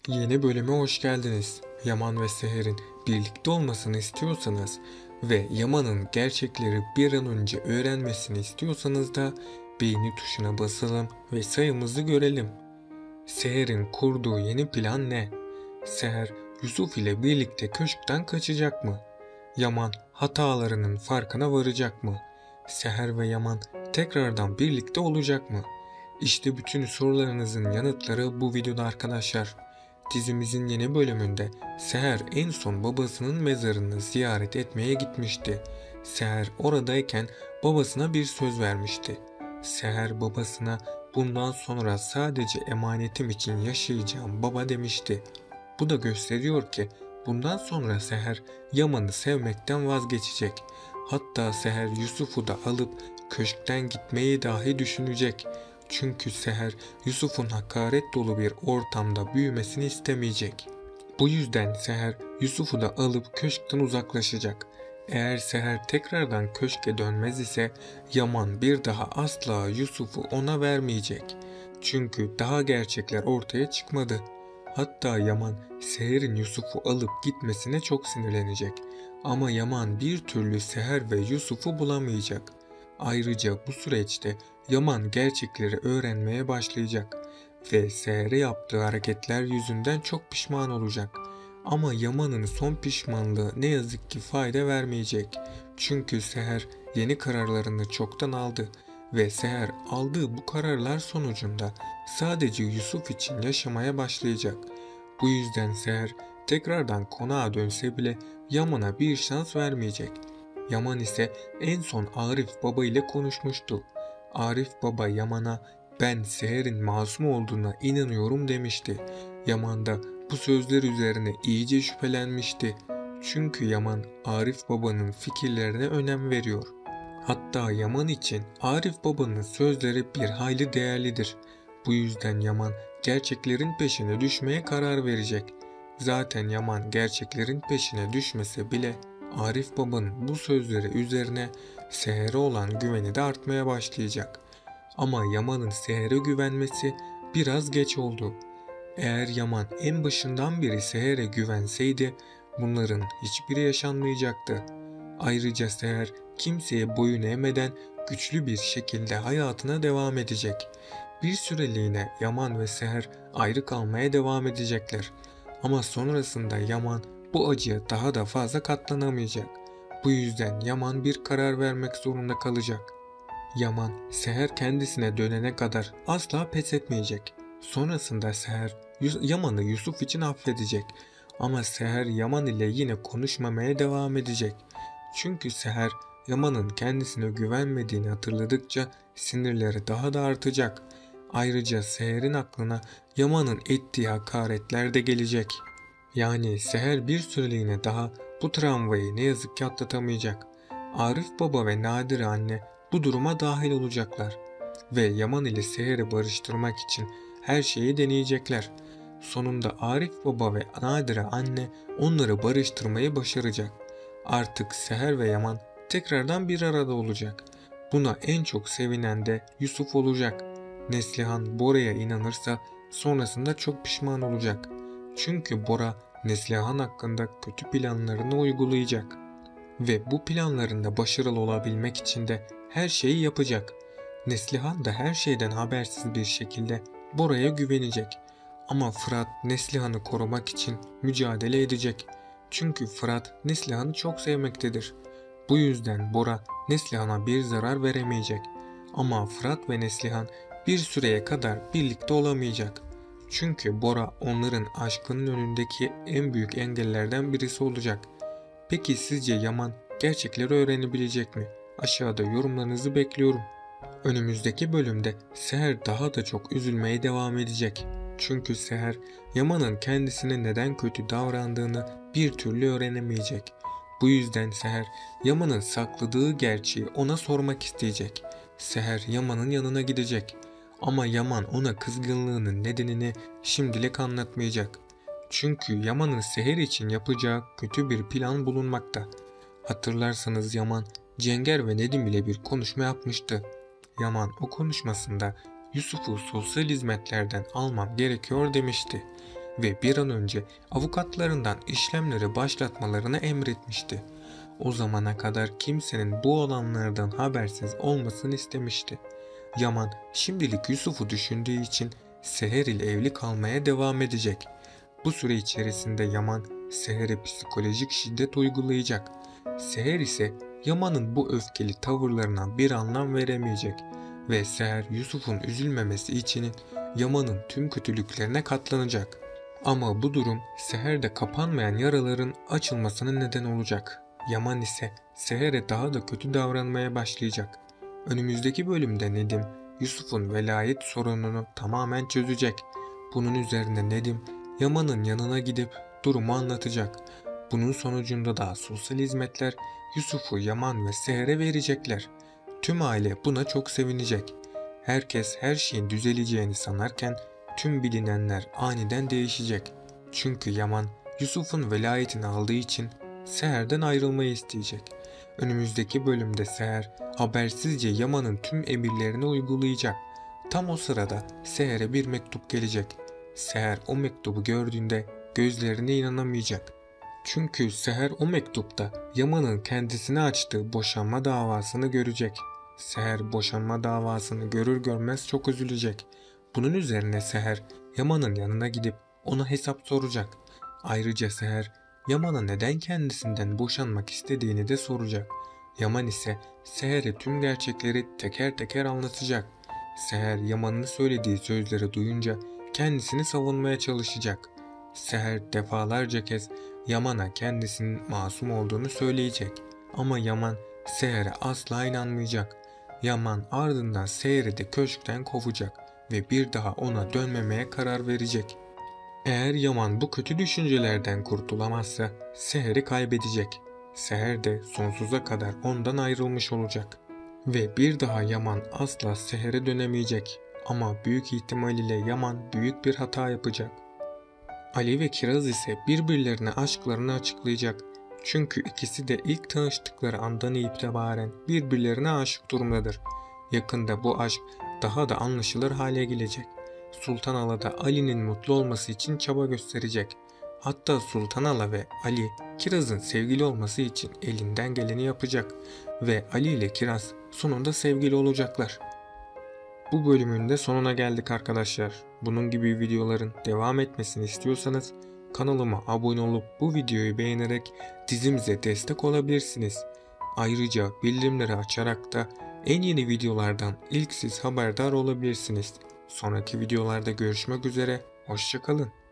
Yeni bölüme hoş geldiniz. Yaman ve Seher'in birlikte olmasını istiyorsanız ve Yaman'ın gerçekleri bir an önce öğrenmesini istiyorsanız da beğeni tuşuna basalım ve sayımızı görelim. Seher'in kurduğu yeni plan ne? Seher, Yusuf ile birlikte köşkten kaçacak mı? Yaman hatalarının farkına varacak mı? Seher ve Yaman tekrardan birlikte olacak mı? İşte bütün sorularınızın yanıtları bu videoda arkadaşlar. Dizimizin yeni bölümünde Seher en son babasının mezarını ziyaret etmeye gitmişti. Seher oradayken babasına bir söz vermişti. Seher babasına bundan sonra sadece emanetim için yaşayacağım baba demişti. Bu da gösteriyor ki bundan sonra Seher Yaman'ı sevmekten vazgeçecek. Hatta Seher Yusuf'u da alıp köşkten gitmeyi dahi düşünecek. Çünkü Seher Yusuf'un hakaret dolu bir ortamda büyümesini istemeyecek. Bu yüzden Seher Yusuf'u da alıp köşkten uzaklaşacak. Eğer Seher tekrardan köşke dönmez ise Yaman bir daha asla Yusuf'u ona vermeyecek. Çünkü daha gerçekler ortaya çıkmadı. Hatta Yaman Seher'in Yusuf'u alıp gitmesine çok sinirlenecek. Ama Yaman bir türlü Seher ve Yusuf'u bulamayacak. Ayrıca bu süreçte Yaman gerçekleri öğrenmeye başlayacak ve Seher'e yaptığı hareketler yüzünden çok pişman olacak. Ama Yaman'ın son pişmanlığı ne yazık ki fayda vermeyecek. Çünkü Seher yeni kararlarını çoktan aldı ve Seher aldığı bu kararlar sonucunda sadece Yusuf için yaşamaya başlayacak. Bu yüzden Seher tekrardan konağa dönse bile Yaman'a bir şans vermeyecek. Yaman ise en son Arif Baba ile konuşmuştu. Arif Baba Yaman'a ben Seher'in masum olduğuna inanıyorum demişti. Yaman da bu sözler üzerine iyice şüphelenmişti. Çünkü Yaman Arif Baba'nın fikirlerine önem veriyor. Hatta Yaman için Arif Baba'nın sözleri bir hayli değerlidir. Bu yüzden Yaman gerçeklerin peşine düşmeye karar verecek. Zaten Yaman gerçeklerin peşine düşmese bile Arif Baba'nın bu sözleri üzerine Seher'e olan güveni de artmaya başlayacak. Ama Yaman'ın Seher'e güvenmesi biraz geç oldu. Eğer Yaman en başından beri Seher'e güvenseydi bunların hiçbiri yaşanmayacaktı. Ayrıca Seher kimseye boyun eğmeden güçlü bir şekilde hayatına devam edecek. Bir süreliğine Yaman ve Seher ayrı kalmaya devam edecekler. Ama sonrasında Yaman bu acıya daha da fazla katlanamayacak. Bu yüzden Yaman bir karar vermek zorunda kalacak. Yaman, Seher kendisine dönene kadar asla pes etmeyecek. Sonrasında Seher, Yaman'ı Yusuf için affedecek. Ama Seher Yaman ile yine konuşmamaya devam edecek. Çünkü Seher, Yaman'ın kendisine güvenmediğini hatırladıkça sinirleri daha da artacak. Ayrıca Seher'in aklına Yaman'ın ettiği hakaretler de gelecek. Yani Seher bir süreliğine daha bu travmayı ne yazık ki atlatamayacak. Arif Baba ve Nadire anne bu duruma dahil olacaklar ve Yaman ile Seher'i barıştırmak için her şeyi deneyecekler. Sonunda Arif Baba ve Nadire anne onları barıştırmayı başaracak. Artık Seher ve Yaman tekrardan bir arada olacak. Buna en çok sevinen de Yusuf olacak. Neslihan Bora'ya inanırsa sonrasında çok pişman olacak. Çünkü Bora Neslihan hakkında kötü planlarını uygulayacak. Ve bu planlarında başarılı olabilmek için de her şeyi yapacak. Neslihan da her şeyden habersiz bir şekilde Bora'ya güvenecek. Ama Fırat Neslihan'ı korumak için mücadele edecek. Çünkü Fırat Neslihan'ı çok sevmektedir. Bu yüzden Bora Neslihan'a bir zarar veremeyecek. Ama Fırat ve Neslihan bir süreye kadar birlikte olamayacak. Çünkü Bora onların aşkının önündeki en büyük engellerden birisi olacak. Peki sizce Yaman gerçekleri öğrenebilecek mi? Aşağıda yorumlarınızı bekliyorum. Önümüzdeki bölümde Seher daha da çok üzülmeye devam edecek. Çünkü Seher Yaman'ın kendisine neden kötü davrandığını bir türlü öğrenemeyecek. Bu yüzden Seher Yaman'ın sakladığı gerçeği ona sormak isteyecek. Seher Yaman'ın yanına gidecek. Ama Yaman ona kızgınlığının nedenini şimdilik anlatmayacak. Çünkü Yaman'ın Seher için yapacağı kötü bir plan bulunmakta. Hatırlarsanız Yaman, Cenger ve Nedim ile bir konuşma yapmıştı. Yaman o konuşmasında Yusuf'u sosyal hizmetlerden almam gerekiyor demişti. ve bir an önce avukatlarından işlemleri başlatmalarını emretmişti. O zamana kadar kimsenin bu olanlardan habersiz olmasını istemişti. Yaman şimdilik Yusuf'u düşündüğü için Seher ile evli kalmaya devam edecek. Bu süre içerisinde Yaman Seher'e psikolojik şiddet uygulayacak. Seher ise Yaman'ın bu öfkeli tavırlarına bir anlam veremeyecek ve Seher Yusuf'un üzülmemesi için Yaman'ın tüm kötülüklerine katlanacak. Ama bu durum Seher'de kapanmayan yaraların açılmasına neden olacak. Yaman ise Seher'e daha da kötü davranmaya başlayacak. Önümüzdeki bölümde Nedim, Yusuf'un velayet sorununu tamamen çözecek. Bunun üzerine Nedim, Yaman'ın yanına gidip durumu anlatacak. Bunun sonucunda da sosyal hizmetler Yusuf'u Yaman ve Seher'e verecekler. Tüm aile buna çok sevinecek. Herkes her şeyin düzeleceğini sanarken tüm bilinenler aniden değişecek. Çünkü Yaman Yusuf'un velayetini aldığı için Seher'den ayrılmayı isteyecek. Önümüzdeki bölümde Seher habersizce Yaman'ın tüm emirlerini uygulayacak. Tam o sırada Seher'e bir mektup gelecek. Seher o mektubu gördüğünde gözlerine inanamayacak. Çünkü Seher o mektupta Yaman'ın kendisine açtığı boşanma davasını görecek. Seher boşanma davasını görür görmez çok üzülecek. Bunun üzerine Seher Yaman'ın yanına gidip ona hesap soracak. Ayrıca Seher Yaman'a neden kendisinden boşanmak istediğini de soracak. Yaman ise Seher'e tüm gerçekleri teker teker anlatacak. Seher Yaman'ın söylediği sözleri duyunca kendisini savunmaya çalışacak. Seher defalarca kez Yaman'a kendisinin masum olduğunu söyleyecek. Ama Yaman Seher'e asla inanmayacak. Yaman ardından Seher'i de köşkten kovacak ve bir daha ona dönmemeye karar verecek. Eğer Yaman bu kötü düşüncelerden kurtulamazsa Seher'i kaybedecek. Seher de sonsuza kadar ondan ayrılmış olacak. Ve bir daha Yaman asla Seher'e dönemeyecek. Ama büyük ihtimal ile Yaman büyük bir hata yapacak. Ali ve Kiraz ise birbirlerine aşklarını açıklayacak. Çünkü ikisi de ilk tanıştıkları andan itibaren birbirlerine aşık durumdadır. Yakında bu aşk daha da anlaşılır hale gelecek. Sultan Ala da Ali'nin mutlu olması için çaba gösterecek. Hatta Sultan Ala ve Ali, Kiraz'ın sevgili olması için elinden geleni yapacak. Ve Ali ile Kiraz sonunda sevgili olacaklar. Bu bölümün de sonuna geldik arkadaşlar. Bunun gibi videoların devam etmesini istiyorsanız kanalıma abone olup bu videoyu beğenerek dizimize destek olabilirsiniz. Ayrıca bildirimleri açarak da en yeni videolardan ilk siz haberdar olabilirsiniz. Sonraki videolarda görüşmek üzere, hoşça kalın.